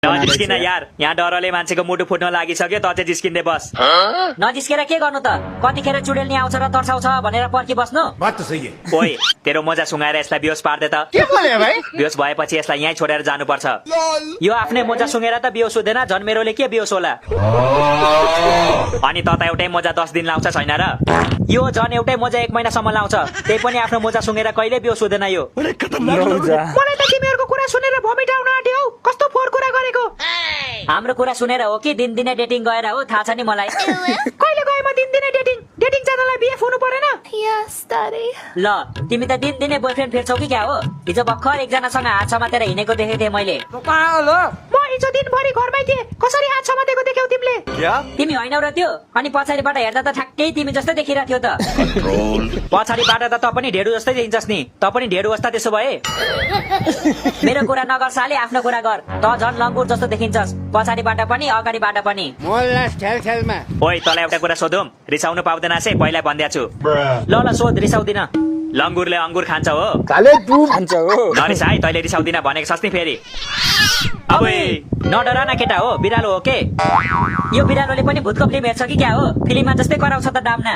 नजिस्किन यार, यहाँ डरले मान्छेको मुटु फुट्न लागिसक्यो, त चाहिँ जिस्किँदै बस। नजिस्केर के गर्नु त? कतिखेर चुडेल्नी आउँछ र तर्साउँछ भनेर पर्खी बस्नु? बात तो सही है। ओइ, तेरो मोजा सुँगाएर यसलाई बेहोस पार्दे त। के बोले भाइ? बेहोस भएपछि यसलाई यहीँ छोडेर जानुपर्छ। यो आफ्नै मोजा सुँगेर त बेहोस हुँदैन, झन् मेरोले के बेहोस होला? अनि त एउटै मोजा 10 दिन लाउँछ छैन र? यो झन् एउटै मोजा 1 महिनासम्म लाउँछ, त्यही पनि आफ्नो मोजा सुँगेर कहिले बेहोस हुँदैन यो। मलाई त तिमीहरूको कुरा सुनेर भमिट आउन आँट्यो हौ। कस्तो फोहोर कुरा गरेको? हाम्रो कुरा सुनेर हो कि दिनदिनै डेटिङ गएर हो? थाहा छ नि मलाई। कहिले गए म दिनदिनै डेटिङ? डेटिङ जाँदालाई बिएफ हुनु परेन? Yes, Daddy. ल, तिमी त दिनदिनै बोयफ्रेन्ड फेर्छौ कि क्या हो? हिजो भर्खर एकजनासँग हात समातेर हिँडेको देखेको थिएँ मैले। म हिजो दिनभरि घरमै थिएँ, कसरी हात समातेको देख्यौ तिमीले? तिमी होइनौ र त्यो? अनि पछाडिबाट हेर्दा त ठ्याक्कै तिमी जस्तै देखिरहेको थियो त। पछाडिबाट त त पनि ढेडु जस्तै देखिन्छस् नि, त पनि ढेडु जस्ता त्यसो भए। मेरो कुरा नगर साले, आफ्नो कुरा गर। त झन् लङ्गुर जस्तो देखिन्छस्, पछाडिबाट पनि अगाडिबाट पनि। ओइ, तँलाई एउटा कुरा सोधौँ, रिसाउनु पाउँदैन से पहिला भन्दिया छु। ल ल सोध, रिसाउँदिन। लङ्गुरले अंगुर खान्छ हो? नरिस है, तैँले रिसाउँदिन भनेको छस् नि फेरि। अब नडरा न केटा हो, बिरालो हो के? यो बिरालोले पनि भूतको फिल्म हेर्छ कि क्या हो? फिल्ममा जस्तै कराउँछ त डाम्ना।